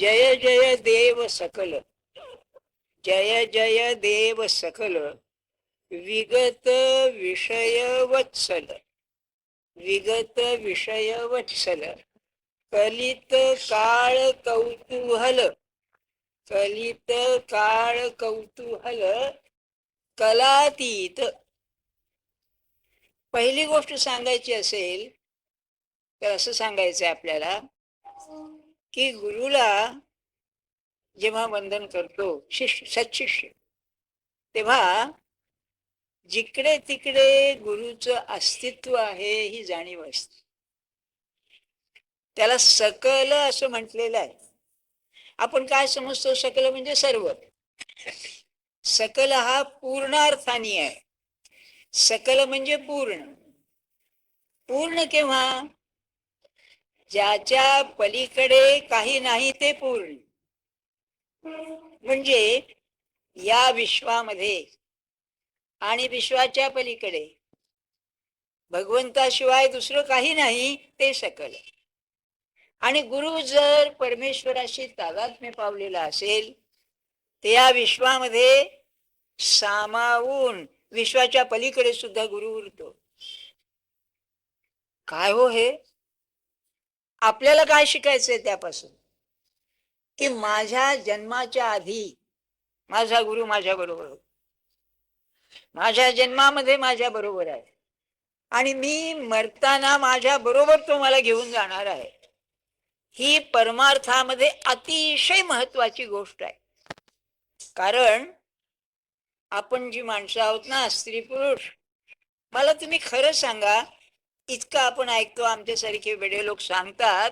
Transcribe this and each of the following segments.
जय जय देव सकल, जय जय देव सकल, विगत विषय वत्सल, विगत विषय वत्सल, कलित काळ कौतूहल, कलित काळ कौतूहल, कलातीत. पहिली गोष्ट सांगायची असेल तर असं सांगायचं आहे आपल्याला की गुरुला जेव्हा वंदन करतो शिष्य सत्शिष्य, तेव्हा जिकडे तिकडे गुरुचं अस्तित्व आहे ही जाणीव असते. त्याला सकल असं म्हटलेलं आहे. आपण काय समजतो सकल म्हणजे सर्व. सकल हा पूर्णार्थानी आहे. सकल म्हणजे पूर्ण. पूर्ण केव्हा? ज्याच्या पलीकडे काही नाही ते पूर्ण. म्हणजे या विश्वामध्ये आणि विश्वाच्या पलीकडे भगवंताशिवाय दुसरं काही नाही ते सकल. आणि गुरु जर परमेश्वराशी तादात्म्य पावलेला असेल तर या विश्वामध्ये सामावून विश्वाच्या पलीकडे सुद्धा गुरु उरतो. काय हो हे? आपल्याला काय शिकायचंय त्यापासून? की माझ्या जन्माच्या आधी माझा गुरु माझ्या बरोबर होता, माझ्या जन्मामध्ये माझ्या बरोबर आहे, आणि मी मरताना माझ्या बरोबर तो मला घेऊन जाणार आहे. ही परमार्थामध्ये अतिशय महत्वाची गोष्ट आहे. कारण आपण जी माणसं आहोत ना, स्त्री पुरुष, मला तुम्ही खरं सांगा, इतकं आपण ऐकतो, आमच्यासारखे वेडे लोक सांगतात,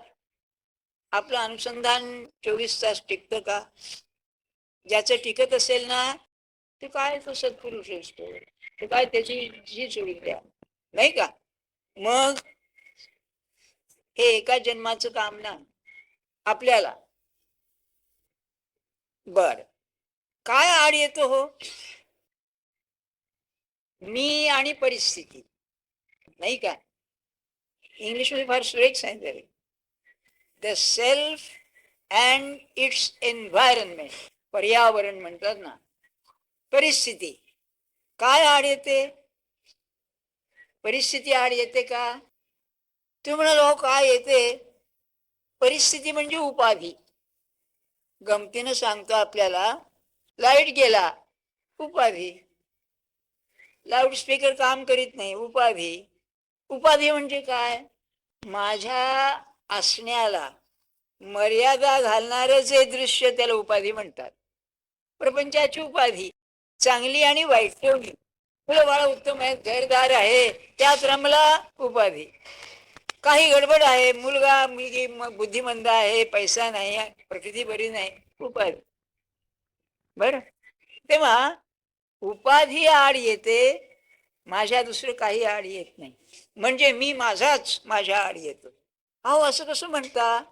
आपलं अनुसंधान 24 तास टिकतं का? ज्याचं टिकत असेल ना, ते काय तो सत्पुरुष असतो, ते काय त्याची जी सोडी द्या, नाही का? मग हे एका जन्माचं काम ना आपल्याला. बर, काय आड येतो हो? मी आणि परिस्थिती, नाही का? इंग्लिश मध्ये फार सुरेख सांगितलं, the self and it's environment. पर्यावरण म्हणतात ना, परिस्थिती. काय आड येते? परिस्थिती आड येते का? तुम्ही म्हणाल काय येते? परिस्थिती म्हणजे उपाधी. गमतीनं सांगतो आपल्याला, लाईट गेला, उपाधी. लाऊडस्पीकर काम करीत नाही, उपाधी. उपाधी म्हणजे काय? माझ्या असण्याला मर्यादा घालणारं जे दृश्य, त्याला उपाधी म्हणतात. प्रपंचाची उपाधी, चांगली आणि वाईट ठेवली. फुलं बाळ उत्तम आहे, घरदार आहे, त्यात रमला, उपाधी. काही गडबड आहे, मुलगा मुलगी बुद्धिमंद आहे, पैसा नाही, प्रकृती बरी नाही, उपाधी. बर, तेव्हा उपाधी आड येते, माझ्या दुसरं काही आड येत नाही. म्हणजे मी माझाच माझ्या आड येतो. अहो असं कसं म्हणता?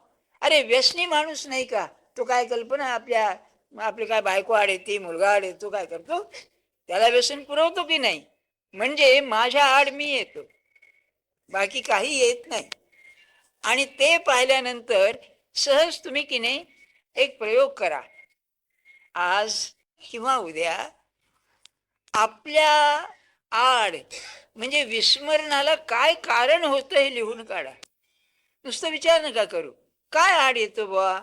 अरे व्यसनी माणूस नाही का तो, काय कल्पना आपल्या, आपली काय बायको आड येते, मुलगा आड येतो, काय करतो? त्याला व्यसन पुरवतो की नाही? म्हणजे माझ्या आड मी येतो, बाकी काही येत नाही. आणि ते पाहिल्यानंतर सहज तुम्ही की नाही एक प्रयोग करा, आज किंवा उद्या आपल्या आड म्हणजे विस्मरणाला काय कारण होतं हे लिहून काढा. नुसतं विचार नका करू, काय आड येतो बुवा?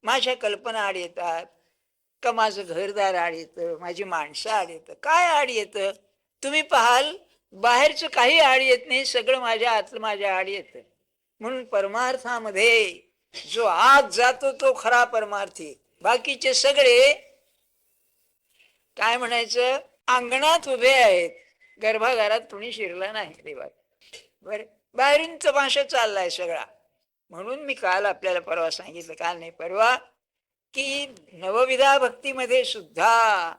माझ्या कल्पना आड येतात का? माझं घरदार आड येतं, माझी माणसं आड येतं, काय आड येतं? तुम्ही पाहाल बाहेरचं काही आड येत नाही, सगळं माझ्या आतलं माझ्या आड येतं. म्हणून परमार्थामध्ये जो आत जातो तो खरा परमार्थी. बाकीचे सगळे काय म्हणायचं, अंगणात उभे आहेत, गर्भागारात कुणी शिरला नाही देवात. बर, बाहेरून तमाशा चाललाय सगळा. म्हणून मी काल आपल्याला परवा सांगितलं, काल नाही परवा, की नवविधा भक्तीमध्ये सुद्धा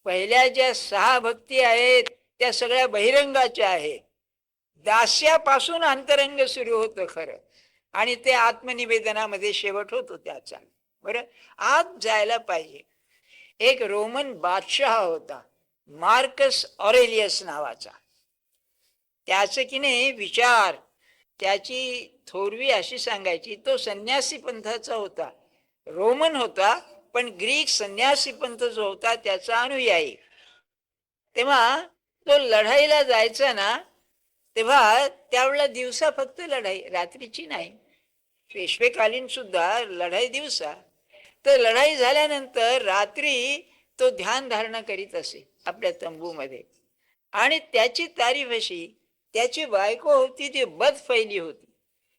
पहिल्या ज्या 6 भक्ती आहेत त्या सगळ्या बहिरंगाच्या आहेत. दास्यापासून अंतरंग सुरू होतं खरं, आणि ते आत्मनिवेदनामध्ये शेवट होतो त्याचा. बरं, आत जायला पाहिजे. एक रोमन बादशाह होता, मार्कस ऑरेलियस नावाचा. त्याचं की नाही विचार त्याची थोरवी अशी सांगायची, तो संन्यासी पंथाचा होता, रोमन होता, पण ग्रीक संन्यासी पंथ जो होता त्याचा अनुयायी. तेव्हा तो लढाईला जायचा ना, तेव्हा त्यावेळेला दिवसा फक्त लढाई, रात्रीची नाही. पेशवेकालीन सुद्धा लढाई दिवसा. तर लढाई झाल्यानंतर रात्री तो ध्यान धारणा करीत असे आपल्या तंबूमध्ये. आणि त्याची तारीफ अशी, त्याची बायको होती ती बदफैली होती,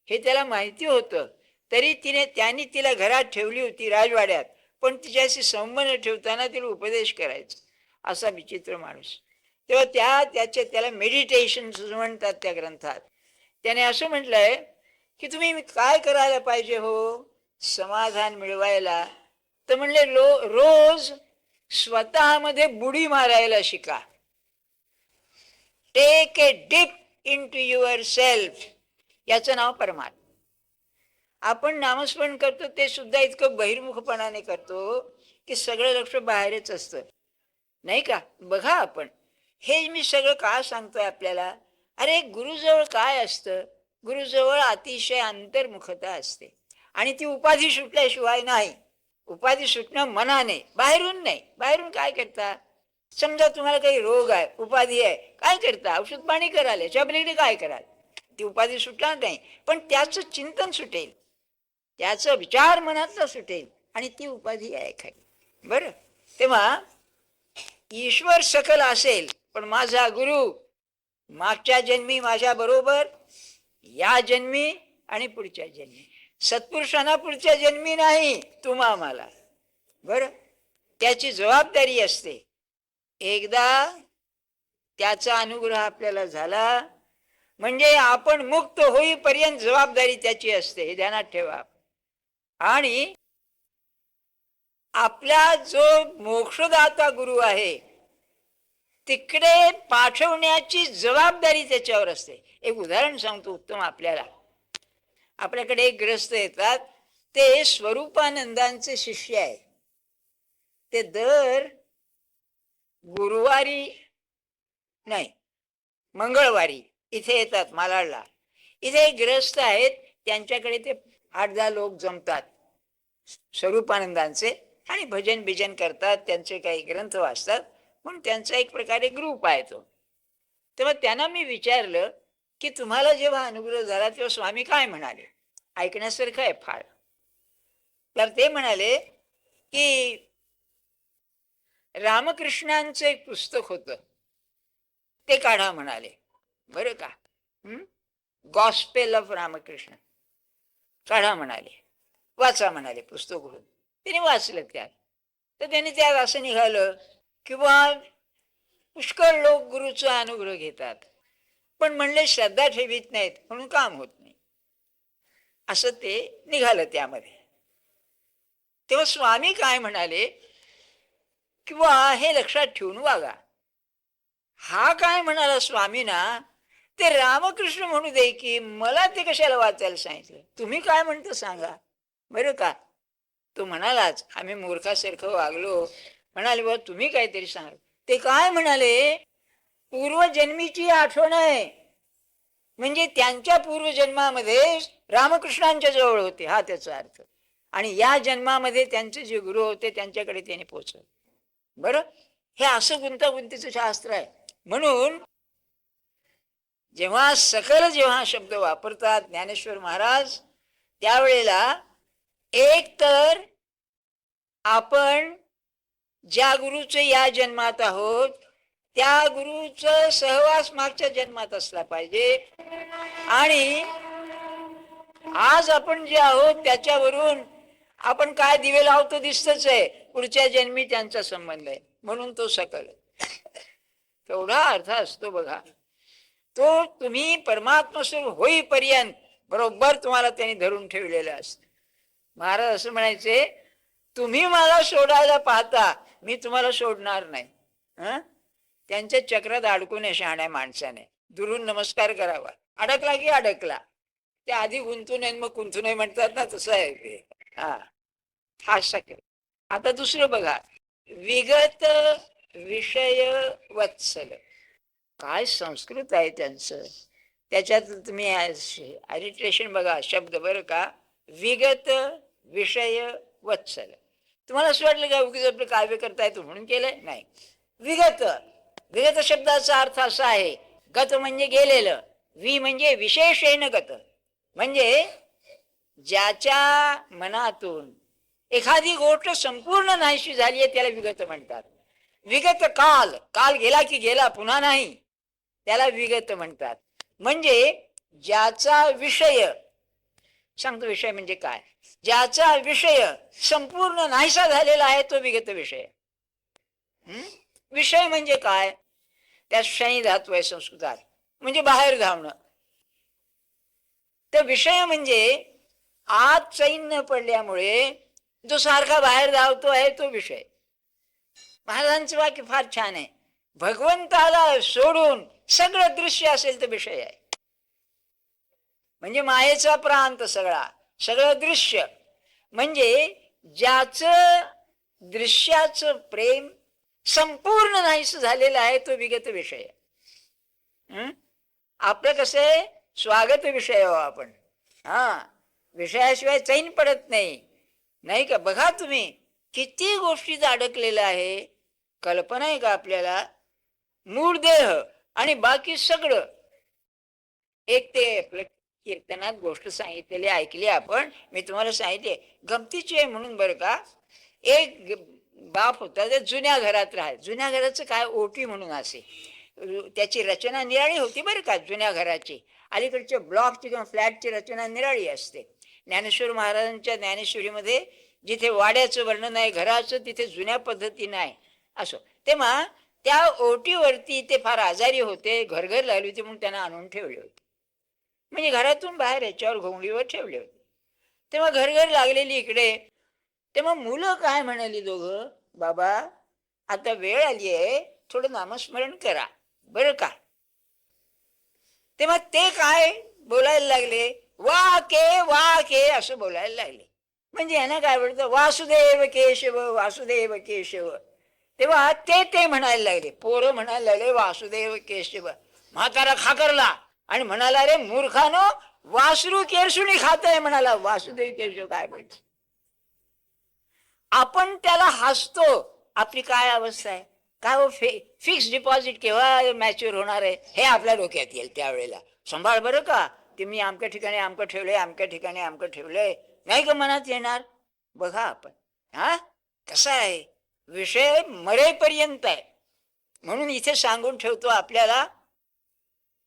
हे त्याला माहिती होतं. तरी त्यांनी तिला घरात ठेवली होती राजवाड्यात, पण तिच्याशी संबंध ठेवताना तिला उपदेश करायचा. असा विचित्र माणूस. तेव्हा त्याला मेडिटेशन म्हणतात त्या ग्रंथात. त्याने असं म्हटलंय की तुम्ही काय करायला पाहिजे हो समाधान मिळवायला. तर म्हणले रोज स्वतःमध्ये बुडी मारायला शिका. Take a dip into yourself. याचं नाव परमात्मा. आपण नामस्मरण करतो ते सुद्धा इतकं बहिर्मुखपणाने करतो की सगळं लक्ष बाहेरच असतं, नाही का. बघा आपण हे मी सगळं का सांगतोय आपल्याला. अरे गुरुजवळ काय असतं, गुरुजवळ अतिशय अंतर्मुखता असते. आणि ती उपाधी सुटल्याशिवाय नाही. उपाधी सुटणं मनाने, बाहेरून नाही. बाहेरून काय करता. समजा तुम्हाला काही रोग आहे, उपाधी आहे, काय करता, औषध पाणी कराल, याच्यापलीकडे काय कराल. ती उपाधी सुटणार नाही, पण त्याचं चिंतन सुटेल, त्याचा विचार मनातला सुटेल, आणि ती उपाधी आहे खाली. बरं, तेव्हा ईश्वर सकल असेल, पण माझा गुरु मागच्या जन्मी माझ्या बरोबर, या जन्मी आणि पुढच्या जन्मी. सत्पुरुषांना पुढच्या जन्मी नाही, तुम्हा मला. बरं, त्याची जबाबदारी असते. एकदा त्याचा अनुग्रह आपल्याला झाला म्हणजे आपण मुक्त होईपर्यंत जबाबदारी त्याची असते, हे ध्यानात ठेवा. आणि आपला जो मोक्षदाता गुरु आहे तिकडे पाठवण्याची जबाबदारी त्याच्यावर असते. एक उदाहरण सांगतो उत्तम आपल्याला. आपल्याकडे एक ग्रस्त येतात, ते स्वरूपानंदांचे शिष्य आहेत. ते दर गुरुवारी नाही, मंगळवारी इथे येतात मालाडला. इथे एक ग्रस्त आहेत, त्यांच्याकडे ते 8-10 लोक जमतात स्वरूपानंदांचे, आणि भजन बिजन करतात, त्यांचे काही ग्रंथ वाचतात, म्हणून त्यांचा एक प्रकारे ग्रुप आहे तो. तेव्हा त्यांना मी विचारलं की तुम्हाला जेव्हा अनुग्रह झाला तेव्हा स्वामी काय म्हणाले. ऐकण्यासारखं आहे फार. तर ते म्हणाले की रामकृष्णांचं एक पुस्तक होतं, ते काढा म्हणाले. बरं का, गॉस्पेल ऑफ रामकृष्ण काढा म्हणाले, वाचा म्हणाले पुस्तक होतं. त्याने वाचलं त्यात. तर त्याने त्यात असं निघालं किंवा पुष्कळ लोक गुरुचा अनुग्रह घेतात, पण म्हणले श्रद्धा ठेवीत नाहीत म्हणून काम होत नाही, असं ते निघालं त्यामध्ये. तेव्हा स्वामी काय म्हणाले किंवा हे लक्षात ठेवून वागा. हा काय म्हणाला स्वामींना, ते रामकृष्ण म्हणू दे की मला ते कशाला वाचायला सांगितलं, तुम्ही काय म्हणतो सांगा. बरं का, तो म्हणालाच आम्ही मूर्खासारखं वागलो. म्हणाले बा तुम्ही काहीतरी सांगा. ते काय म्हणाले, पूर्वजन्मीची आठवण आहे, म्हणजे त्यांच्या पूर्वजन्मामध्ये रामकृष्णांच्या जवळ होते, हा त्याचा अर्थ. आणि या जन्मामध्ये त्यांचे जे गुरु होते त्यांच्याकडे त्याने पोचवलं. बरं, हे असं गुंतागुंतीचं शास्त्र आहे. म्हणून जेव्हा सकल जेव्हा शब्द वापरतात ज्ञानेश्वर महाराज, त्यावेळेला एक तर आपण ज्या गुरुचे या जन्मात आहोत त्या गुरुचं सहवास मागच्या जन्मात असला पाहिजे, आणि आज आपण जे आहोत त्याच्यावरून आपण काय दिवे लावतो दिसतच आहे, पुढच्या जन्मी त्यांचा संबंध आहे, म्हणून तो सकल. तेवढा अर्थ असतो बघा. तो तुम्ही परमात्मा स्वरूप होईपर्यंत बरोबर तुम्हाला त्यांनी धरून ठेवलेलं असतं. महाराज असं म्हणायचे, तुम्ही मला सोडायला पाहता, मी तुम्हाला सोडणार नाही. त्यांच्या चक्रात अडकू नये शहाण्या माणसाने, दुरून नमस्कार करावा. अडकला की अडकला, ते आधी गुंतू नये मग कुंतू नये म्हणतात ना, तसं आहे ते. हा शक्य. आता दुसरं बघा, विगत विषय वत्सल. काय संस्कृत आहे त्यांचं. त्याच्यात तुम्ही ॲरिट्रेशन बघा शब्द बरं का, विगत विषय वत्सल. तुम्हाला असं वाटलं का उगीच आपलं काव्य करता येतो म्हणून केलंय? नाही. विगत, विगत शब्दाचा अर्थ असा आहे, गत म्हणजे गेलेलं, वि म्हणजे विशेषेण गत, म्हणजे ज्याच्या मनातून एखादी गोष्ट संपूर्ण नाहीशी झाली आहे त्याला विगत म्हणतात. विगत काल, काल गेला की गेला पुन्हा नाही, त्याला विगत म्हणतात. म्हणजे ज्याचा विषय, सांगतो विषय म्हणजे काय, ज्याचा विषय संपूर्ण नाहीसा झालेला आहे तो विगत विषय. विषय म्हणजे काय, त्या शनी धातू आहे संस्कृतात, म्हणजे बाहेर धावणं. तर विषय म्हणजे आत चैन न पडल्यामुळे जो सारखा बाहेर धावतो आहे तो विषय. महाराजांचं वाक्य फार छान आहे, भगवंताला सोडून सगळं दृश्य असेल तर विषय आहे. म्हणजे मायेचा प्रांत सगळा, सगळं दृश्य, म्हणजे ज्याचं दृश्याचं प्रेम संपूर्ण नाहीस झालेलं आहे तो विगत विषय. आपलं कसं आहे, स्वागत विषय हो आपण, विषयाशिवाय चैन पडत नाही, नाही का. बघा तुम्ही किती गोष्टीत अडकलेलं आहे, कल्पना आहे का आपल्याला. मूळ देह आणि बाकी सगळं. एक ते कीर्तनात गोष्ट सांगितलेली ऐकली आपण, मी तुम्हाला सांगितले, गमतीची आहे म्हणून बरं का. एक बाप होता, त्या जुन्या घरात राहाय. जुन्या घराचं काय, ओटी म्हणून असे, त्याची रचना निराळी होती बरं का. जुन्या घराची, अलीकडच्या ब्लॉकची किंवा फ्लॅटची रचना निराळी असते. ज्ञानेश्वर महाराजांच्या ज्ञानेश्वरीमध्ये जिथे वाड्याचं वर्णन आहे घराचं, तिथे जुन्या पद्धतीनं आहे. असो, तेव्हा त्या ओटीवरती ते फार आजारी होते, घरघर लागली होती म्हणून त्यांना आणून ठेवले होते. म्हणजे घरातून बाहेर याच्यावर घोंगडीवर ठेवले होते. तेव्हा घरघर लागलेली इकडे. तेव्हा मुलं काय म्हणाली दोघं, बाबा आता वेळ आली आहे, थोडं नामस्मरण करा बरं का. तेव्हा ते काय बोलायला लागले, वा के असं बोलायला लागले. म्हणजे यांना काय आवडतं, वासुदेव केशव वासुदेव केशव. तेव्हा ते म्हणायला लागले, पोरं म्हणायला लागले वासुदेव केशव. म्हातारा खाकरला आणि म्हणाला, रे मूर्खानो, वासरू केरसुणी खात आहे म्हणाला, वासुदेव केशव काय बोलतो. आपण त्याला हसतो. आपली काय अवस्था आहे, काय हो, फिक्स डिपॉझिट केव्हा मॅच्युअर होणार आहे हे आपल्या डोक्यात येईल. त्यावेळेला सांभाळ बरं का, की मी आमच्या ठिकाणी आमकं ठेवलंय, आमच्या ठिकाणी आमकं ठेवलंय, नाही का मनात येणार. बघा आपण, कसा आहे विषय, मरेपर्यंत आहे. म्हणून इथे सांगून ठेवतो आपल्याला,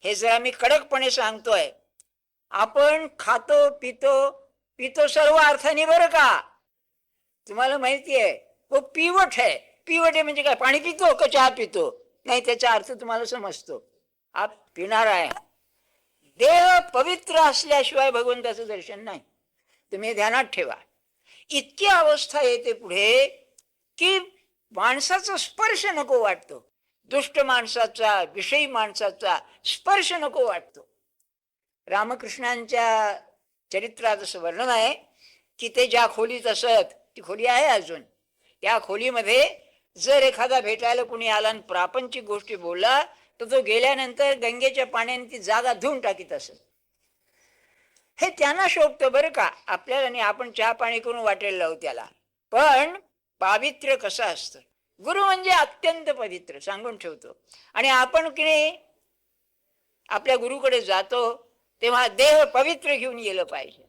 हे जरा मी कडकपणे सांगतोय. आपण खातो पितो सर्व अर्थाने बरं का. तुम्हाला माहिती आहे, वो पिवट आहे. पिवट आहे म्हणजे काय, पाणी पितो का चहा पितो, नाही, त्याचा अर्थ तुम्हाला समजतो. हा पिणार आहे. देह पवित्र असल्याशिवाय भगवंताचं दर्शन नाही, तुम्ही ध्यानात ठेवा. इतकी अवस्था येते पुढे की माणसाचा स्पर्श नको वाटतो, दुष्ट माणसाचा, विषयी माणसाचा स्पर्श नको वाटतो. रामकृष्णांच्या चरित्रात असं वर्णन आहे की ते ज्या खोलीत असत, ती खोली आहे अजून, त्या खोलीमध्ये जर एखादा भेटायला कुणी आला आणि प्रापंचिक गोष्टी बोलला तर तो गेल्यानंतर गंगेच्या पाण्याने ती जागा धुवून टाकीत असत. हे त्यांना शोभतं बरं का. आपल्याला आणि आपण चहा पाणी करून वाटेल लावू त्याला. पण पावित्र्य कसं असतं, गुरु म्हणजे अत्यंत पवित्र, सांगून ठेवतो. आणि आपण की नाही आपल्या गुरुकडे जातो तेव्हा देह पवित्र घेऊन गेलं पाहिजे.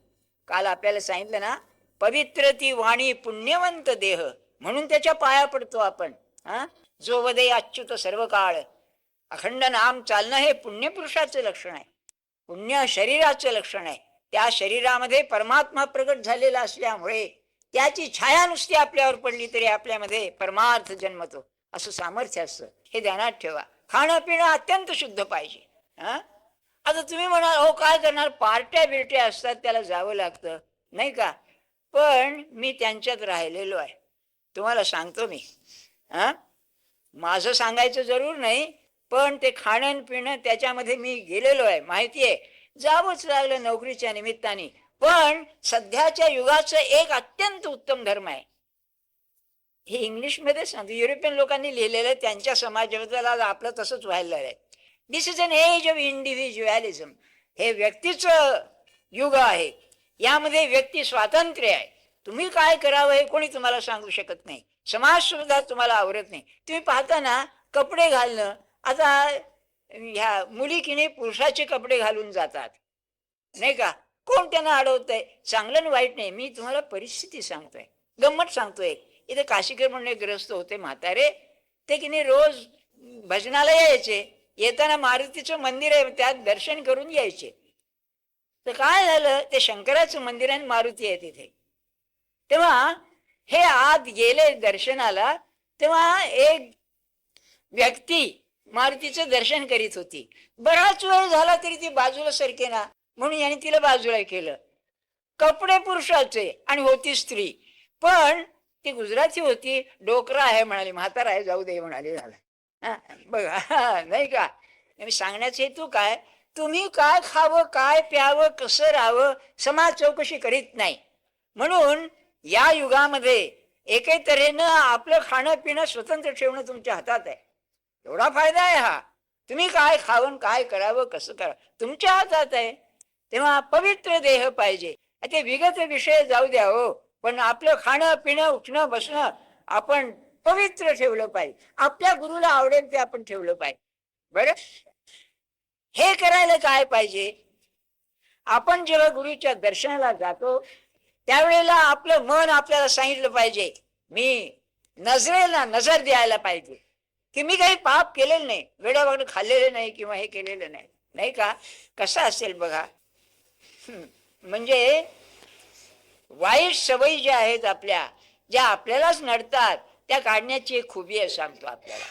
काल आपल्याला सांगितलं ना, पवित्र ती वाणी पुण्यवंत देह, म्हणून त्याच्या पाया पडतो आपण. जो वदे अच्युत सर्व काळ, अखंड नाम चालणं हे पुण्यपुरुषाचं लक्षण आहे, पुण्य शरीराचं लक्षण आहे. त्या शरीरामध्ये परमात्मा प्रगट झालेला असल्यामुळे त्याची छाया नुसती आपल्यावर पडली तरी आपल्यामध्ये परमार्थ जन्मतो, असं सामर्थ्य असतं. हे ध्यानात ठेवा. खाणं पिणं अत्यंत शुद्ध पाहिजे. आता तुम्ही म्हणाल, हो काय करणार, पार्ट्या बिरट्या असतात त्याला जावं लागतं, नाही का. पण मी त्यांच्यात राहिलेलो आहे, तुम्हाला सांगतो मी. माझं सांगायचं जरूर नाही, पण ते खाणं पिणं त्याच्यामध्ये मी गेलेलो आहे, माहिती आहे. जावंच लागलं नोकरीच्या निमित्ताने. पण सध्याच्या युगाचं एक अत्यंत उत्तम धर्म आहे, हे इंग्लिशमध्ये सांगतो, युरोपियन लोकांनी लिहिलेलं, त्यांच्या समाजाबद्दल आज आपलं तसंच व्हायला आहे. This is an age of individualism. हे व्यक्तीचं युग आहे. यामध्ये व्यक्ती स्वातंत्र्य आहे. तुम्ही काय करावं हे कोणी तुम्हाला सांगू शकत नाही. समाज सुद्धा तुम्हाला आवरत नाही. तुम्ही पाहता ना, कपडे घालणं, आता ह्या मुली किने पुरुषाचे कपडे घालून जातात नाही का, कोण त्यांना अडवतंय? चांगलं आणि वाईट नाही, मी तुम्हाला परिस्थिती सांगतोय, गंमत सांगतोय. इथे काशीकर म्हणून एक ग्रस्त होते म्हातारे, ते की नाही रोज भजनाला यायचे. येताना मारुतीचं मंदिर आहे त्यात दर्शन करून यायचे. तर काय झालं, ते शंकराचं मंदिर आणि मारुती आहे तिथे. तेव्हा हे आत गेले दर्शनाला, तेव्हा एक व्यक्ती मारुतीचं दर्शन करीत होती. बराच वेळ झाला तरी ती बाजूला सरके ना, म्हणून याने तिला बाजूला केलं. कपडे पुरुषाचे आणि होती स्त्री, पण ती गुजराती होती. डोकरा आहे म्हणाली, म्हातारा आहे, जाऊ दे म्हणाली. झालं बघा नाही का. मी सांगण्याचा हेतू काय, तुम्ही काय खावं, काय प्यावं, कसं राहावं, समाज चौकशी करीत नाही. म्हणून या युगामध्ये एके तऱ्हेनं आपलं खाणं पिणं स्वतंत्र ठेवणं तुमच्या हातात आहे. एवढा फायदा आहे हा. तुम्ही काय खावं, काय करावं, कसं करावं, तुमच्या हातात आहे. तेव्हा पवित्र देह पाहिजे. ते विगत विषय जाऊ द्या हो, पण आपलं खाणं पिणं उठणं बसणं आपण पवित्र ठेवलं पाहिजे. आपल्या गुरुला आवडेल ते आपण ठेवलं पाहिजे. बरं, हे करायला काय पाहिजे, आपण जेव्हा गुरुच्या दर्शनाला जातो त्यावेळेला आपलं मन आपल्याला सांगितलं पाहिजे, मी नजरेला नजर द्यायला पाहिजे की मी काही पाप केलेलं नाही, वेडावाकडं खाल्लेलं नाही किंवा हे केलेलं नाही. नाही का, कसं असेल बघा. म्हणजे वाईट सवयी ज्या आहेत आपल्या, ज्या आपल्यालाच नडतात, त्या काढण्याची एक खुबी आहे सांगतो आपल्याला.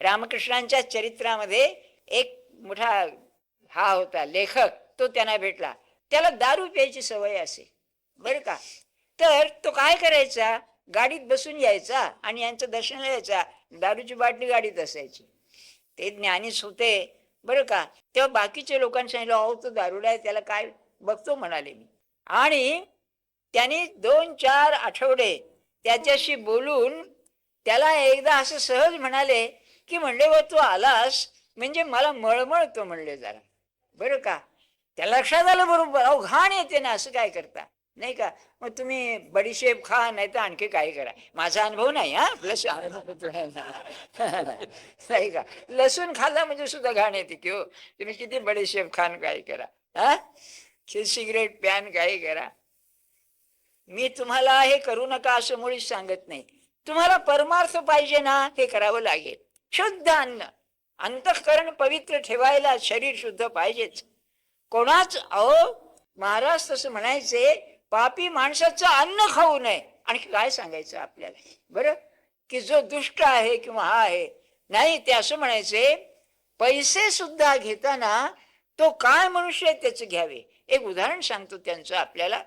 रामकृष्णांच्या चरित्रामध्ये एक मोठा हा होता लेखक, तो त्यांना भेटला. त्याला दारू प्यायची सवय असे बरं का. तर तो काय करायचा, गाडीत बसून यायचा आणि यांचं दर्शन यायचा. दारूची बाटली गाडीत असायची. ते ज्ञानीच होते बरं का. तेव्हा बाकीच्या लोकांनी सांगितलं, अहो तो दारुडा आहे, त्याला काय बघतो म्हणाले मी. आणि त्यांनी 2-4 आठवडे त्याच्याशी बोलून त्याला एकदा असं सहज म्हणाले की म्हणले, व तू आलास म्हणजे मला मळमळतो म्हणले जरा बरं का. त्याला लक्षात आलं बरोबर, अहो घाण येते ना, असं काय करता नाही का. मग तुम्ही बडीशेप खा, नाही तर आणखी काय करा. माझा अनुभव नाही हा, प्लस नाही का. लसूण खाल्ला म्हणजे सुद्धा घाण येते की हो. तुम्ही किती बडीशेप खान काय करा, हा सिगरेट प्यान काय करा. मी तुम्हाला हे करू नका असं मुळीच सांगत नाही. तुम्हाला परमार्थ पाहिजे ना, हे करावं लागेल. शुद्ध अन्न, अंतःकरण पवित्र ठेवायला शरीर शुद्ध पाहिजेच. कोणाच अहो महाराज तसं म्हणायचे, पापी माणसाचं अन्न खाऊ नये. आणखी काय सांगायचं आपल्याला बरं, की जो दुष्ट आहे किंवा हा आहे नाही, ते असं म्हणायचे, पैसे सुद्धा घेताना तो काय मनुष्य आहे त्याचं घ्यावे. एक उदाहरण सांगतो त्यांचं आपल्याला,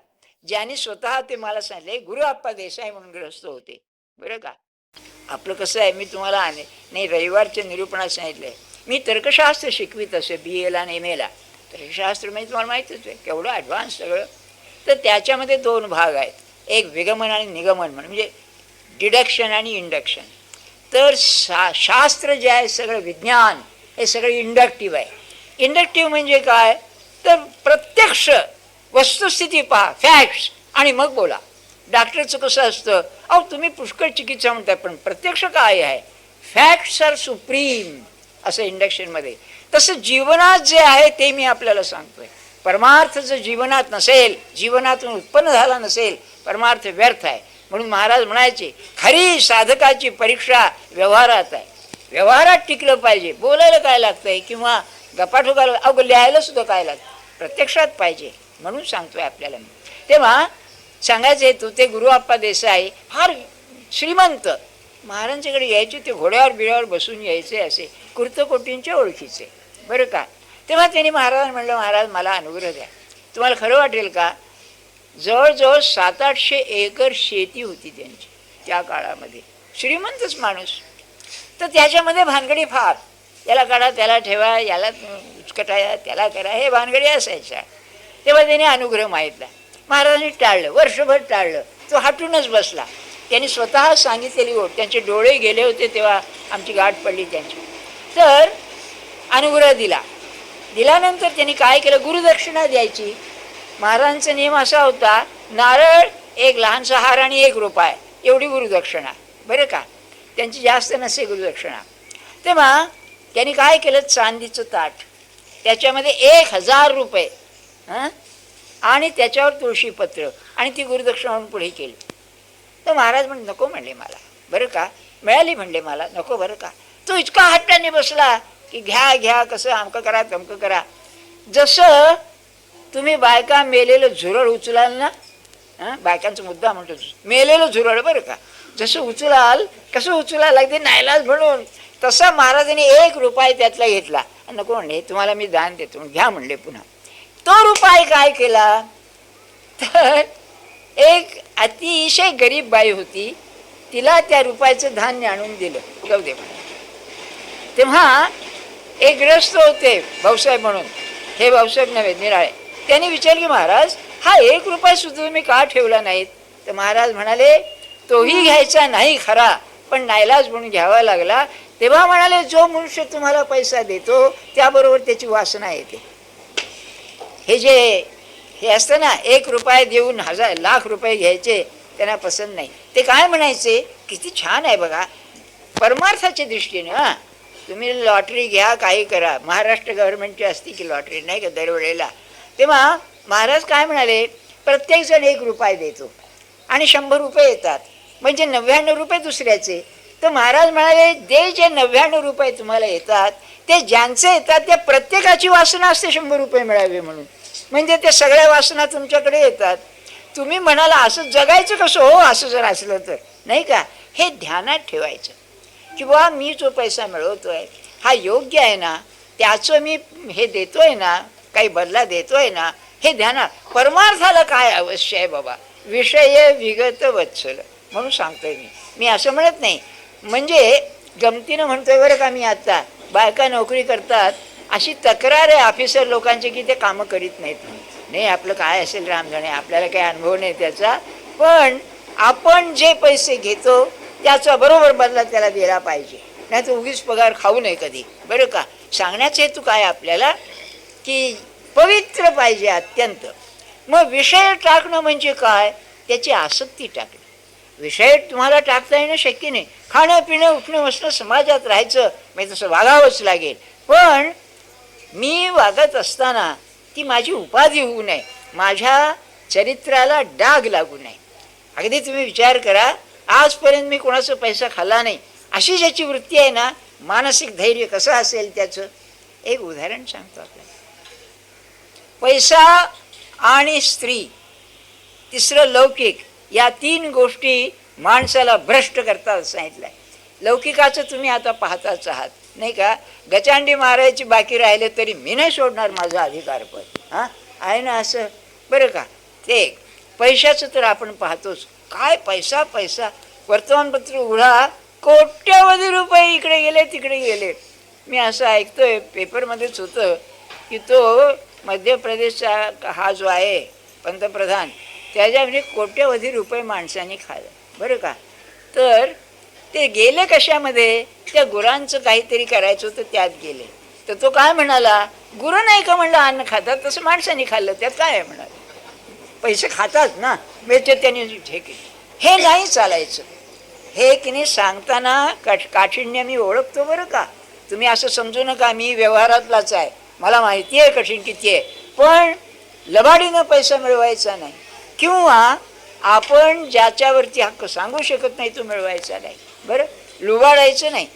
ज्यांनी स्वतः ते मला सांगितले. गुरु आप्पा देसाई म्हणून ग्रस्त होते बरं का. आपलं कसं आहे, मी तुम्हाला नाही रविवारच्या निरूपणात सांगितलंय, मी तर्कशास्त्र शिकवित असे BA ला आणि MA ला. तर्कशास्त्र म्हणजे तुम्हाला माहितीच आहे केवढं ॲडव्हान्स सगळं. तर त्याच्यामध्ये 2 भाग आहेत, एक विगमन आणि निगमन म्हणजे डिडक्शन आणि इंडक्शन. तर शास्त्र जे आहे सगळं विज्ञान हे सगळं इंडक्टिव्ह आहे. इंडक्टिव्ह म्हणजे काय, तर प्रत्यक्ष वस्तुस्थिती पहा, फॅक्ट्स, आणि मग बोला. डॉक्टरचं कसं असतं, अहो तुम्ही पुष्कळ चिकित्सा म्हणताय पण प्रत्यक्ष काय आहे, फॅक्ट्स आर सुप्रीम असं इंडक्शनमध्ये. तसं जीवनात जे आहे ते मी आपल्याला सांगतोय. परमार्थ जर जीवनात नसेल, जीवनातून उत्पन्न झाला नसेल, परमार्थ व्यर्थ आहे. म्हणून महाराज म्हणायचे, खरी साधकाची परीक्षा व्यवहारात आहे. व्यवहारात टिकलं पाहिजे. बोलायला काय लागतंय किंवा गप्पाठोकाला, अगं लिहायला सुद्धा काय लागतं, प्रत्यक्षात पाहिजे. म्हणून सांगतोय आपल्याला मी. तेव्हा सांगायचं हेतू, ते गुरु आप्पा देसाई फार श्रीमंत, महाराजांच्याकडे यायचे. ते घोड्यावर बिड्यावर बसून यायचे, असे कुर्तकोटींच्या ओळखीचे बरं का. तेव्हा त्यांनी महाराज म्हणलं, महाराज मला अनुग्रह द्या. तुम्हाला खरं वाटेल का, जवळजवळ 700-800 एकर शेती होती त्यांची त्या काळामध्ये. श्रीमंतच माणूस. तर त्याच्यामध्ये भानगडी फार, याला काढा त्याला ठेवा, याला उचकटाया त्याला करा, हे भानगडी असायच्या. तेव्हा त्याने अनुग्रह मागितला. महाराजांनी टाळलं, वर्षभर टाळलं. तो हटूनच बसला. त्यांनी स्वतः सांगितलेली गोष्ट, त्यांचे डोळे गेले होते तेव्हा आमची गाठ पडली त्यांची. तर अनुग्रह दिला. दिल्यानंतर त्यांनी काय केलं, गुरुदक्षिणा द्यायची. महाराजांचा नियम असा होता, नारळ, एक लहानसा हार आणि 1 रुपया एवढी गुरुदक्षिणा, बरं का. त्यांची जास्त नसे गुरुदक्षिणा. तेव्हा त्यांनी काय केलं, चांदीचं ताट, त्याच्यामध्ये 1000 रुपये आणि त्याच्यावर तुळशीपत्र आणि ती गुरुदक्षिणा म्हणून पुढे केली. तर महाराज म्हणले नको म्हणले मला, बरं का. मिळाली म्हणले मला नको, बरं का. तो इतका हट्टाने बसला की घ्या घ्या, कसं अमकं करा तमकं करा. जसं तुम्ही बायका मेलेलं झुरळ उचलाल ना, बायकांचा मुद्दा म्हणतो, मेलेलं झुरळ बरं का, जसं उचलाल कसं उचलायला लागते नाईलाज म्हणून, तसा महाराजांनी 1 रुपया त्यातला घेतला. नको म्हणले, तुम्हाला मी दान देतो, घ्या म्हणले पुन्हा. तो रुपया काय केला, तर एक अतिशय गरीब बाई होती, तिला त्या रुपयाचं धान्य आणून दिलं, जाऊ दे म्हणून. तेव्हा एक ग्रस्त होते भाऊसाहेब म्हणून, हे भाऊसाहेब नव्हे निराळे, त्यांनी विचारलं की महाराज हा 1 रुपया सुद्धा तुम्ही का ठेवला नाहीत. तर महाराज म्हणाले तोही घ्यायचा नाही खरा, पण नाईलाज म्हणून घ्यावा लागला. तेव्हा म्हणाले जो मनुष्य तुम्हाला पैसा देतो त्याबरोबर त्याची वासना येते. हे असतं ना, 1 रुपया देऊन 1000 लाख रुपये घ्यायचे, त्यांना पसंत नाही. ते काय म्हणायचे, किती छान आहे बघा परमार्थाच्या दृष्टीने. तुम्ही लॉटरी घ्या, काही करा, महाराष्ट्र गव्हर्नमेंटची असती की लॉटरी, नाही का, दरवेळेला. तेव्हा महाराज काय म्हणाले, प्रत्येकजण 1 रुपया देतो आणि 100 रुपये येतात, म्हणजे 99 रुपये दुसऱ्याचे. तर महाराज म्हणाले जे 99 रुपये तुम्हाला येतात, ते ज्यांचे येतात त्या प्रत्येकाची वासना असते 100 रुपये मिळावे म्हणून, म्हणजे ते सगळ्या वासना तुमच्याकडे येतात. तुम्ही म्हणाला असं जगायचं कसं हो, असं जर असलं तर, नाही का. हे ध्यानात ठेवायचं की बुवा मी जो पैसा मिळवतोय हा योग्य आहे ना, त्याचं मी हे देतोय ना, काही बदला देतोय ना, हे ध्यानात. परमार्थाला काय अवश्य आहे बाबा, विषय विगत वत्सल म्हणून सांगतोय मी असं म्हणत नाही, म्हणजे गमतीनं म्हणतोय बरं का. मी आता बायका नोकरी करतात अशी तक्रार आहे ऑफिसर लोकांची की ते कामं करीत नाहीत. नाही आपलं काय असेल रामजाणे, आपल्याला काही अनुभव नाही त्याचा, पण आपण जे पैसे घेतो त्याचा बरोबर बदला त्याला दिला पाहिजे, नाही तर उगीच पगार खाऊ नये कधी, बरं का. सांगण्याचा हेतू काय आपल्याला, की पवित्र पाहिजे अत्यंत. मग विषय टाकणं म्हणजे काय, त्याची आसक्ती टाकणे. विषय तुम्हाला टाकता येणं शक्य नाही, खाणं पिणं उठणं बसणं समाजात राहायचं, म्हणजे तसं वागावंच लागेल. पण मी वागत असताना ती माझी उपाधी होऊ नये, माझ्या चरित्राला डाग लागू नये. अगदी तुम्ही विचार करा, आजपर्यंत मी कोणाचा पैसा खाल्ला नाही अशी ज्याची वृत्ती आहे ना, मानसिक धैर्य कसं असेल त्याचं. एक उदाहरण सांगतो आपल्याला. पैसा आणि स्त्री, तिसरं लौकिक, या 3 गोष्टी माणसाला भ्रष्ट करतात सांगितलंय. लौकिकाचं तुम्ही आता पाहताच आहात, नाही का. गचांडी मारायची बाकी राहिले तरी मी नाही सोडणार माझं अधिकारपद, आहे ना असं, बरं का. ते पैशाचं तर आपण पाहतोच, काय पैसा पैसा. वर्तमानपत्र उघडा, कोट्यवधी रुपये इकडे गेले तिकडे गेले. मी असं ऐकतोय, पेपरमध्येच होतं की तो मध्य प्रदेशचा हा जो आहे पंतप्रधान, त्याच्यामध्ये कोट्यवधी रुपये माणसांनी खाल्लं, बरं का. तर ते गेले कशामध्ये, त्या गुरांचं काहीतरी करायचं होतं त्यात गेले. तर तो काय म्हणाला, गुरं नाही का म्हणलं अन्न खातात, तसं माणसांनी खाल्लं त्यात काय आहे म्हणाले, पैसे खातात ना, म्हणजे त्यांनी हे केलं. हे नाही चालायचं. हे की नाही सांगताना काठिण्य मी ओळखतो बरं का. तुम्ही असं समजू नका मी व्यवहारातलाच आहे, मला माहिती आहे कठीण किती आहे, पण लबाडीनं पैसा मिळवायचा नाही, किंवा आपण ज्याच्यावरती हक्क सांगू शकत नाही तो मिळवायचा नाही, बरं. लुबाडायचं नाही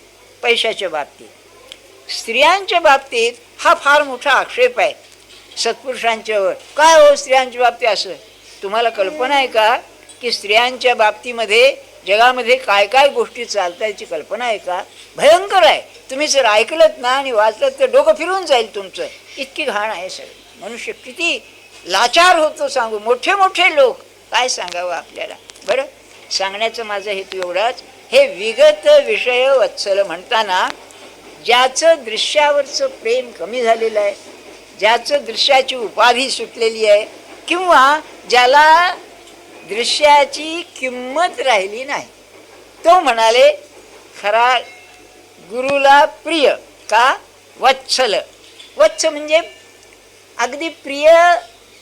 पैशाच्या बाबतीत. स्त्रियांच्या बाबतीत हा फार मोठा आक्षेप आहे सत्पुरुषांच्यावर. काय हो स्त्रियांच्या बाबतीत असं, तुम्हाला कल्पना आहे का की स्त्रियांच्या बाबतीमध्ये जगामध्ये काय काय गोष्टी चालतात याची कल्पना आहे का. भयंकर आहे. तुम्ही जर ऐकलत ना आणि वाचलं तर डोकं फिरून जाईल तुमचं, इतकी घाण आहे सगळं. मनुष्य किती लाचार होतो सांगू, मोठे मोठे लोक, काय सांगावं आपल्याला, बरं. सांगण्याचं माझा हेतू एवढाच, हे विगत विषय वत्सल म्हणताना ज्याचं दृश्यावरचं प्रेम कमी झालेलं आहे, ज्याचं दृश्याची उपाधी सुटलेली आहे, किंवा ज्याला दृश्याची किंमत राहिली नाही, तो म्हणाले खरा गुरुला प्रिय का, वत्सल, वत्स म्हणजे अगदी प्रिय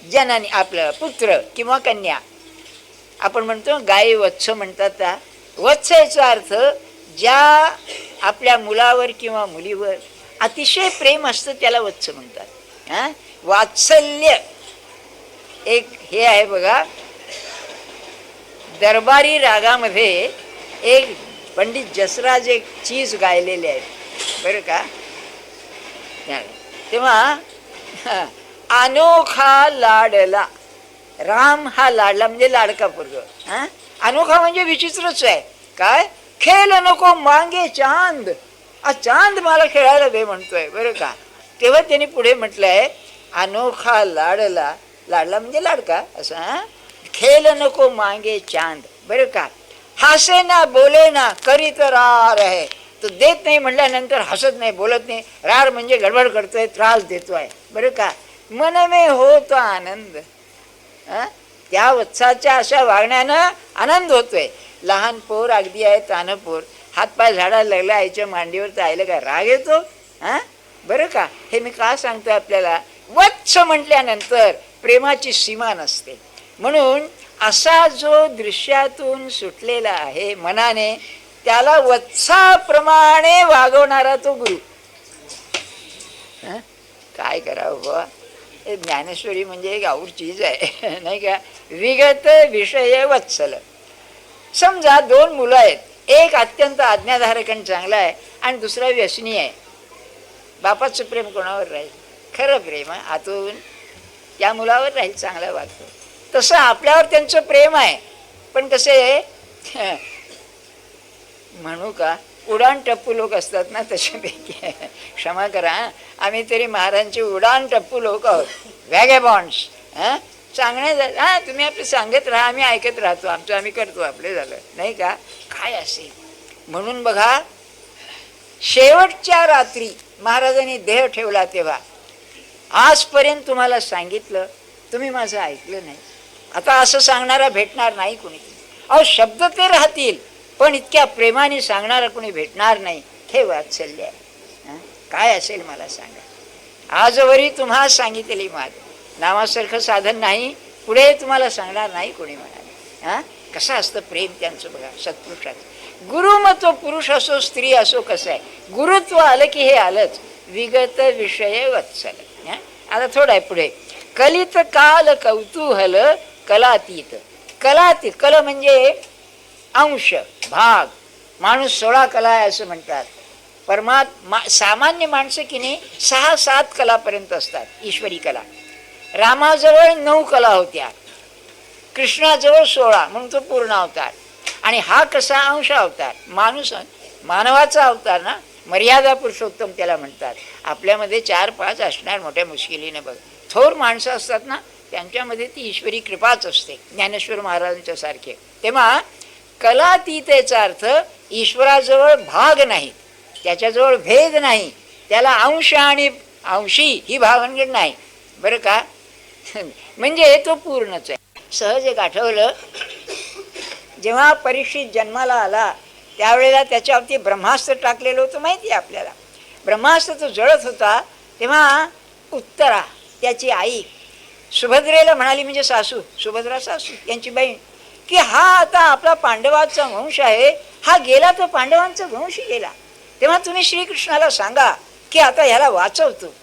जनानी, आपलं पुत्र किंवा कन्या. आपण म्हणतो गाई वत्स म्हणतात. त्या वत्स याचा अर्थ ज्या आपल्या मुलावर किंवा मुलीवर अतिशय प्रेम असतं त्याला वत्स म्हणतात. वात्सल्य एक हे आहे बघा. दरबारी रागामध्ये एक पंडित जसराज एक चीज गायलेले आहेत बरं का. तेव्हा अनोखा लाडला, राम हा लाडला म्हणजे लाडका पोरग. अनोखा म्हणजे विचित्रच आहे. काय खेळ नको मांगे चांद, चांद मला खेळायला दे म्हणतोय बरं का. तेव्हा त्यांनी पुढे म्हटलंय अनोखा लाडला, लाडला म्हणजे लाडका असं. खेळ नको मांगे चांद बरं का. हसे ना बोले ना करीत रार आहे. तो देत नाही म्हटल्यानंतर हसत नाही, बोलत नाही. रार म्हणजे गडबड करतोय, त्रास देतोय बरं का. मन में होतो आनंद. त्या वत्साच्या अशा वागण्यानं आनंद होतोय. लहान पोर अगदी आहे, तानं पोर हातपाय झाडायला लागला, आईच्या मांडीवर तर आईला काय राग येतो बरं का. हे मी का सांगतोय आपल्याला, वत्स म्हटल्यानंतर प्रेमाची सीमा नसते. म्हणून असा जो दृश्यातून सुटलेला आहे मनाने, त्याला वत्साप्रमाणे वागवणारा तो गुरु. काय करावं बाबा. ज्ञानेश्वरी म्हणजे एक आऊर चीज आहे नाही का. विगत विषय वत्सल. समजा दोन मुलं आहेत, एक अत्यंत आज्ञाधारक आणि चांगला आहे आणि दुसरा व्यसनी आहे. बापाचं प्रेम कोणावर राहील? खरं प्रेम आतून त्या मुलावर राहील, चांगला वागतो. तसं आपल्यावर त्यांचं प्रेम आहे, पण कसे म्हणू का, उडाण टप्पू लोक असतात ना तशापैकी. क्षमा करा, आम्ही तरी महाराजांचे उडाण टप्पू लोक आहोत, वॅगेबॉन्ड्स. सांगण्या तुम्ही आपलं सांगत राहा, आम्ही ऐकत राहतो, आमचं आम्ही करतो, आपले झालं नाही का. काय असेल म्हणून बघा, शेवटच्या रात्री महाराजांनी देह ठेवला तेव्हा आजपर्यंत तुम्हाला सांगितलं, तुम्ही माझं ऐकलं नाही. आता असं सांगणारा भेटणार नाही कोणी. अहो शब्द ते राहतील, पण इतक्या प्रेमाने सांगणारा कोणी भेटणार नाही. हे वात्सल्य आहे. काय असेल मला सांगा. आजवरी तुम्हाला सांगितलेली माझं नावासारखं साधन नाही, पुढे तुम्हाला सांगणार नाही कोणी म्हणाले. कसं असतं प्रेम त्यांचं बघा सत्पुरुषाचं. गुरु मग तो पुरुष असो स्त्री असो, कसं आहे गुरुत्व आलं की हे आलंच. विगत विषय वत्सल. आता थोडं आहे पुढे. कलित काल कौतूहल कलातीत. कलातीत, कल म्हणजे अंश भाग. माणूस 16 कला आहे असं म्हणतात. सामान्य माणसं की नाही 6-7 कलापर्यंत असतात. ईश्वरी कला. रामाजवळ 9 कला होत्या, कृष्णाजवळ 16, म्हणून तो पूर्ण अवतार. आणि हा कसा अंश अवतार, माणूस मानवाचा अवतार ना, मर्यादा पुरुषोत्तम त्याला म्हणतात. आपल्यामध्ये 4-5 असणार मोठ्या मुश्किलीने. बघ थोर माणसं असतात ना, त्यांच्यामध्ये ती ईश्वरी कृपाच असते, ज्ञानेश्वर महाराजांच्या सारखे. तेव्हा कलातीतेचा अर्थ ईश्वराजवळ भाग नाही, त्याच्याजवळ भेद नाही, त्याला अंश आणि अंशी ही भावनगड नाही बरं का. म्हणजे तो पूर्णच आहे. सहज एक आठवलं, जेव्हा परीक्षित जन्माला आला त्यावेळेला त्याच्यावरती ब्रह्मास्त्र टाकलेलं होतं माहिती आहे आपल्याला. ब्रह्मास्त्र तो जळत होता, तेव्हा उत्तरा त्याची आई सुभद्रेला म्हणाली, म्हणजे सासू, सुभद्रा सासू यांची बहीण, की हा आता आपला पांडवांचा वंश आहे, हा गेला तर पांडवांचा वंश गेला, तेव्हा तुम्ही श्रीकृष्णाला सांगा की आता ह्याला वाचवतो.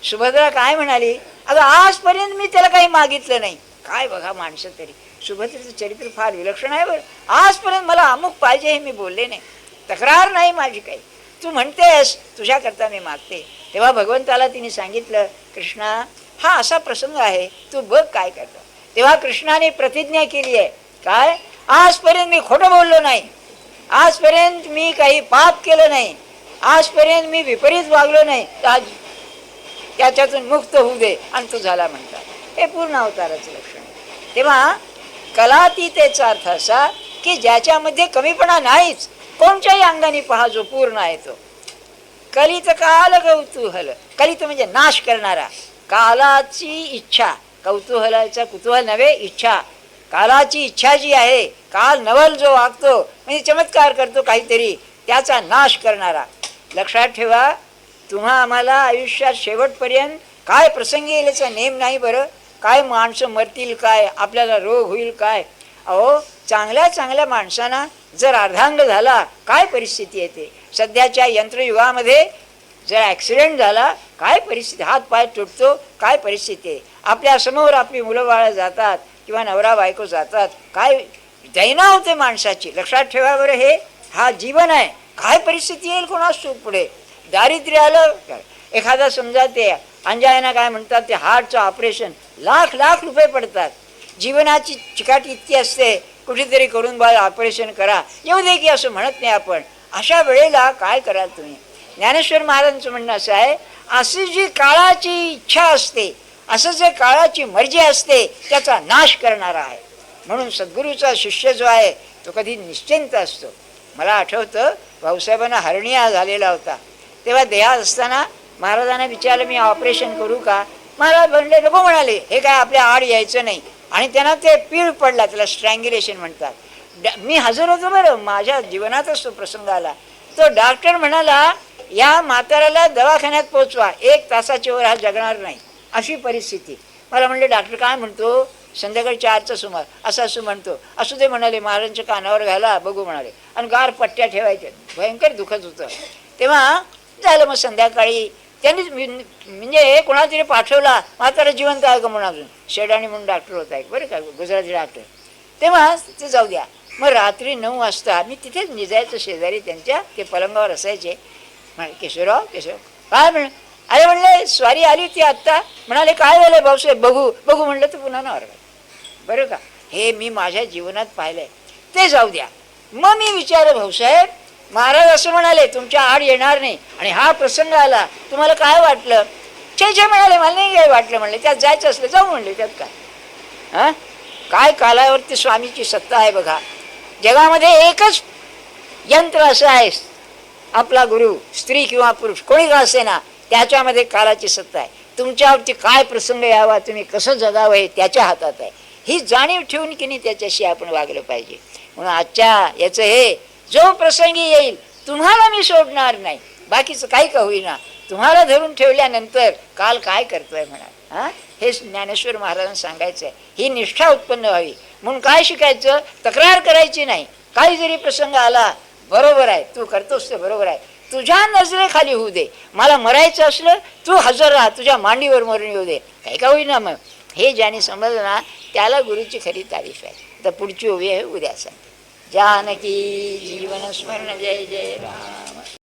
सुभद्रा काय म्हणाली, अगं आजपर्यंत मी त्याला काही मागितलं नाही. काय बघा माणसं तरी, सुभद्रेचं चरित्र फार विलक्षण आहे बरं. आजपर्यंत मला अमुक पाहिजे हे मी बोलले नाही, तक्रार नाही माझी काही. तू म्हणतेस तुझ्याकरता मी मागते. तेव्हा भगवंताला तिने सांगितलं, कृष्णा हा असा प्रसंग आहे, तू बघ काय करतो. तेव्हा कृष्णाने प्रतिज्ञा केली आहे, काय आजपर्यंत मी खोटं बोललो नाही, आजपर्यंत मी काही पाप केलं नाही, आजपर्यंत मी विपरीत वागलो नाही, आज त्याच्यातून मुक्त होऊ दे. आणि तो झाला म्हणतात. हे पूर्ण अवताराचं लक्षण आहे. तेव्हा कलातीतेचा अर्थ असा की ज्याच्यामध्ये कमीपणा नाहीच, कोणत्याही अंगाने पहा जो पूर्ण आहे तो. कलित काल कौतूहल. कलित म्हणजे नाश करणारा, कालाची इच्छा, कौतूहलाचा कुतूहल नव्हे, इच्छा. कालाची इच्छा जी आहे, काल नवल जो वागतो म्हणजे चमत्कार करतो काहीतरी, त्याचा नाश करणारा. लक्षात ठेवा, तुम्हा आम्हाला आयुष्यात शेवटपर्यंत काय प्रसंग येईल याचा नेम नाही बरं. काय माणसं मरतील, काय आपल्याला रोग होईल, काय अहो चांगल्या चांगल्या माणसांना जर अर्धांग झाला काय परिस्थिती येते. सध्याच्या यंत्रयुगामध्ये जर ॲक्सिडेंट झाला काय परिस्थिती, हात पाय तुटतो काय परिस्थिती आहे. आपल्या समोर आपली मुलं बाळं जातात किंवा नवरा बायको जातात, काय दैना होते माणसाची. लक्षात ठेवा बरं, हे हा जीवन आहे. काय परिस्थिती येईल कोणास ठाऊक पुढे. दारिद्र्य आलं, एखादा समजा ते अंजायना काय म्हणतात ते हार्टचं ऑपरेशन लाख लाख रुपये पडतात. जीवनाची चिकाटी इतकी असते, कुठेतरी करून बा ऑपरेशन करा, येऊ दे की असं म्हणत नाही आपण. अशा वेळेला काय कराल तुम्ही. ज्ञानेश्वर महाराजांचं म्हणणं असं आहे, अशी जी काळाची इच्छा असते, असं जे काळाची मर्जी असते त्याचा नाश करणारा आहे. म्हणून सद्गुरूचा शिष्य जो आहे तो कधी निश्चिंत असतो. मला आठवतं भाऊसाहेबांना हर्निया झालेला होता, तेव्हा देहात असताना महाराजांना विचारलं मी ऑपरेशन करू का. महाराज म्हणले नको म्हणाले, हे काय आपल्या आड यायचं नाही. आणि त्यांना ते पीळ पडला, त्याला स्ट्रँग्युलेशन म्हणतात. मी हजर होतो बरं, माझ्या जीवनातच तो प्रसंग आला. तो डॉक्टर म्हणाला या म्हाताऱ्याला दवाखान्यात पोचवा, 1 तासाच्या वर हा जगणार नाही, अशी परिस्थिती. मला म्हणले डॉक्टर काय म्हणतो, संध्याकाळी 4चा सुमार असं असं म्हणतो. असू दे म्हणाले, महाराजांच्या कानावर घाला बघू म्हणाले. आणि गार पट्ट्या ठेवायच्या, भयंकर दुखत होतं. तेव्हा झालं मग संध्याकाळी त्यांनीच म्हणजे कोणाला तरी पाठवला, म्हातारा जिवंत आहे का म्हणून अजून. शेडाणी म्हणून डॉक्टर होता एक बरं का, गुजराती डॉक्टर. तेव्हा ते जाऊ द्या. मग रात्री 9 वाजता मी तिथेच निजायचं शेजारी त्यांच्या, ते पलंगावर असायचे. म्हणे केशवराव काय म्हण. अरे म्हणले स्वारी आली होती आत्ता. म्हणाले काय झालं भाऊसाहेब, बघू बघू म्हणलं तर पुन्हा ना वर्गात. बरं का, हे मी माझ्या जीवनात पाहिलंय. ते जाऊ द्या. मग मी विचारलं भाऊसाहेब, महाराज असं म्हणाले तुमच्या आड येणार नाही आणि हा प्रसंग आला, तुम्हाला काय वाटलं. छे म्हणाले मला नाही काय वाटलं. म्हणले त्यात जायचं असलं जाऊ म्हणले, त्यात काय. हां काय कालावरती स्वामीची सत्ता आहे बघा. जगामध्ये एकच यंत्र असं आहे, आपला गुरु, स्त्री किंवा पुरुष कोणी का असे ना, त्याच्यामध्ये कालाची सत्ता आहे. तुमच्यावरती काय प्रसंग यावा, तुम्ही कसं जगावं हे त्याच्या हातात आहे. ही जाणीव ठेवून की नाही त्याच्याशी आपण वागलं पाहिजे. म्हणून आजच्या याचं हे जो प्रसंगी येईल तुम्हाला मी सोडणार नाही, बाकीचं काही का होईना, तुम्हाला धरून ठेवल्यानंतर काल काय करतोय म्हणा. हां हे ज्ञानेश्वर महाराजांना सांगायचं आहे. ही निष्ठा उत्पन्न व्हावी म्हणून काय शिकायचं, तक्रार करायची नाही. काही जरी प्रसंग आला, बरोबर आहे तू करतोस ते बरोबर आहे, तुझ्या नजरेखाली होऊ दे. मला मरायचं असलं तू हजर राहा, तुझ्या मांडीवर मरून येऊ दे, काही का होईना. मग हे ज्याने समजलं ना त्याला गुरुची खरी तारीफ आहे. तर पुढची उभी आहे उद्या सांगते. जानकी जीवन स्मरण जय जय राम.